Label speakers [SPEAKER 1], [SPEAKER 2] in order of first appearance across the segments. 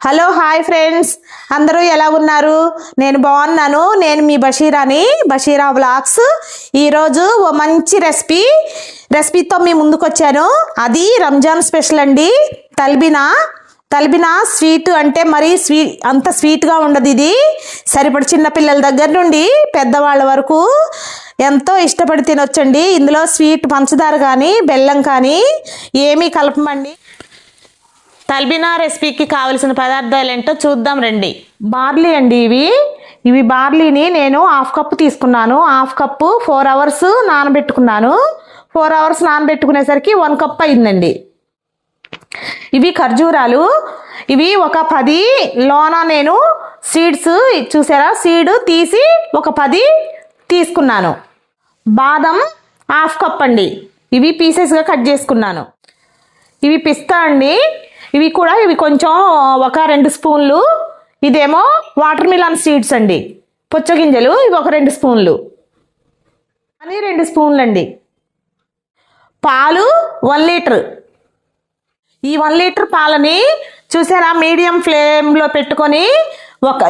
[SPEAKER 1] Hello hi friends, అందరూ ఎలా ఉన్నారు? నేను బాగున్నాను. నేను మీ బషీరాని, బషీరా వ్లాగ్స్. ఈరోజు ఓ మంచి రెసిపీతో మీ ముందుకు వచ్చాను. అది రంజాన్ స్పెషల్ అండి. తల్బినా స్వీట్ అంటే మరి అంత స్వీట్గా ఉండదు. ఇది సరిపడి చిన్నపిల్లల దగ్గర నుండి పెద్దవాళ్ళ వరకు ఎంతో ఇష్టపడి తినొచ్చండి. ఇందులో స్వీట్ పంచదార కానీ బెల్లం కానీ ఏమీ కలపమండి. తల్బినా రెసిపీకి కావలసిన పదార్థాలు ఏంటో చూద్దాం రండి. బార్లీ అండి. ఇవి బార్లీని నేను హాఫ్ కప్పు తీసుకున్నాను. హాఫ్ కప్పు 4 అవర్స్ నానబెట్టుకున్నాను. 4 అవర్స్ నానబెట్టుకునేసరికి 1 కప్ అయిందండి. ఇవి ఖర్జూరాలు. ఇవి ఒక 10 లోన నేను సీడ్స్ చూసారా, సీడ్ తీసి ఒక 10 తీసుకున్నాను. బాదం హాఫ్ కప్ అండి. ఇవి పీసెస్గా కట్ చేసుకున్నాను. ఇవి పిస్తా అండి. ఇవి కొంచెం ఒక 2 స్పూన్లు. ఇదేమో వాటర్ మిలన్ సీడ్స్ అండి, పుచ్చగింజలు. ఇవి ఒక 2 స్పూన్లు అని 2 స్పూన్లు అండి. పాలు 1 లీటర్. ఈ 1 లీటర్ పాలని చూసారా, మీడియం ఫ్లేమ్లో పెట్టుకొని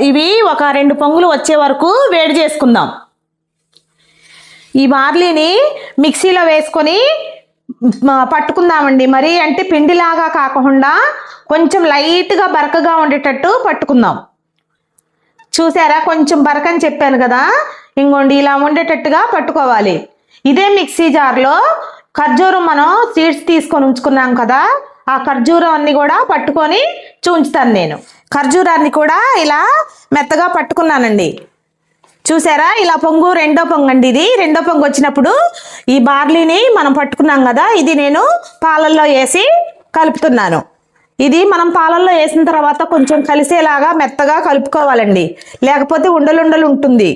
[SPEAKER 1] ఇవి ఒక 2 పొంగులు వచ్చే వరకు వేడి చేసుకుందాం. ఈ బార్లీని మిక్సీలో వేసుకొని పట్టుకుందామండి. మరి అంటే పిండిలాగా కాకుండా కొంచెం లైట్గా బరకగా ఉండేటట్టు పట్టుకుందాం. చూసారా, కొంచెం బరకని చెప్పాను కదా, ఇంకోండి ఇలా ఉండేటట్టుగా పట్టుకోవాలి. ఇదే మిక్సీ జార్లో ఖర్జూరం మనం సీడ్స్ తీసుకొని ఉంచుకున్నాం కదా, ఆ ఖర్జూరం అన్ని కూడా పట్టుకొని ఉంచుతాను నేను. ఖర్జూరాన్ని కూడా ఇలా మెత్తగా పట్టుకున్నానండి. చూసారా, ఇలా పొంగు, రెండో పొంగు అండి. ఇది రెండో పొంగు వచ్చినప్పుడు ఈ బార్లీని మనం పట్టుకున్నాం కదా, ఇది నేను పాలల్లో వేసి కలుపుతున్నాను. ఇది మనం పాలల్లో వేసిన తర్వాత కొంచెం కలిసేలాగా మెత్తగా కలుపుకోవాలండి, లేకపోతే ఉండలుండలు ఉంటుంది.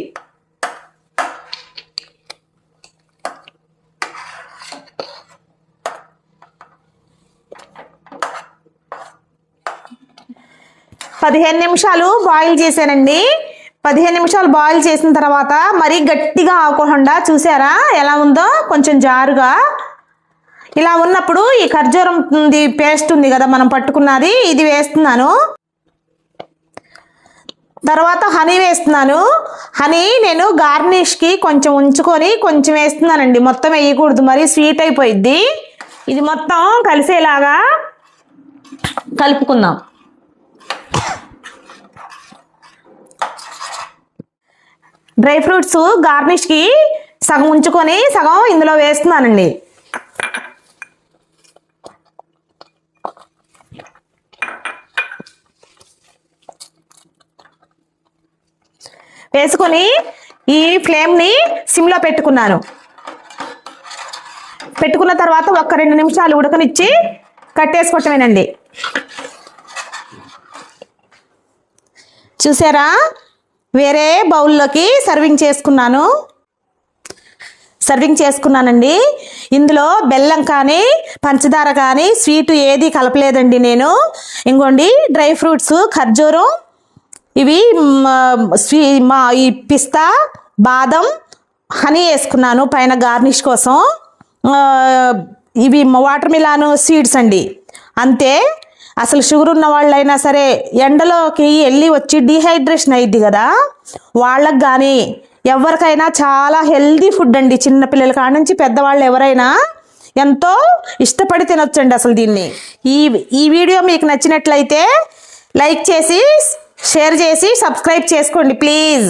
[SPEAKER 1] పదిహేను నిమిషాలు బాయిల్ చేశానండి. 15 నిమిషాలు బాయిల్ చేసిన తర్వాత మరీ గట్టిగా ఆవకుండా చూసారా ఎలా ఉందో, కొంచెం జారుగా ఇలా ఉన్నప్పుడు ఈ ఖర్జూరం పేస్ట్ ఉంది కదా మనం పట్టుకున్నది, ఇది వేస్తున్నాను. తర్వాత హనీ వేస్తున్నాను. హనీ నేను గార్నిష్కి కొంచెం ఉంచుకొని కొంచెం వేస్తున్నానండి, మొత్తం వేయకూడదు, మరి స్వీట్ అయిపోయిద్ది. ఇది మొత్తం కలిసేలాగా కలుపుకుందాం. డ్రై ఫ్రూట్స్ గార్నిష్కి సగం ఉంచుకొని సగం ఇందులో వేస్తున్నానండి. వేసుకొని ఈ ఫ్లేమ్ని సిమ్లో పెట్టుకున్నాను. పెట్టుకున్న తర్వాత ఒక 2 నిమిషాలు ఉడకనిచ్చి కట్టేసుకోవటమేనండి. చూసారా, వేరే బౌల్లోకి సర్వింగ్ చేసుకున్నానండి. ఇందులో బెల్లం కానీ పంచదార కానీ స్వీటు ఏది కలపలేదండి నేను. ఇంకోండి డ్రై ఫ్రూట్స్, ఖర్జూరం, ఇవి ఈ పిస్తా, బాదం, హనీ వేసుకున్నాను పైన గార్నిష్ కోసం. ఇవి వాటర్ మిలాన్ సీడ్స్ అండి. అంతే. అసలు షుగర్ ఉన్న వాళ్ళైనా సరే ఎండలోకి వెళ్ళి వచ్చి డీహైడ్రేషన్ అయ్యిద్ది కదా, వాళ్ళకి కానీ ఎవరికైనా చాలా హెల్దీ ఫుడ్ అండి. చిన్నపిల్లల కాడ నుంచి పెద్దవాళ్ళు ఎవరైనా ఎంతో ఇష్టపడి తినొచ్చండి అసలు దీన్ని. ఈ వీడియో మీకు నచ్చినట్లయితే లైక్ చేసి, షేర్ చేసి, సబ్స్క్రైబ్ చేసుకోండి ప్లీజ్.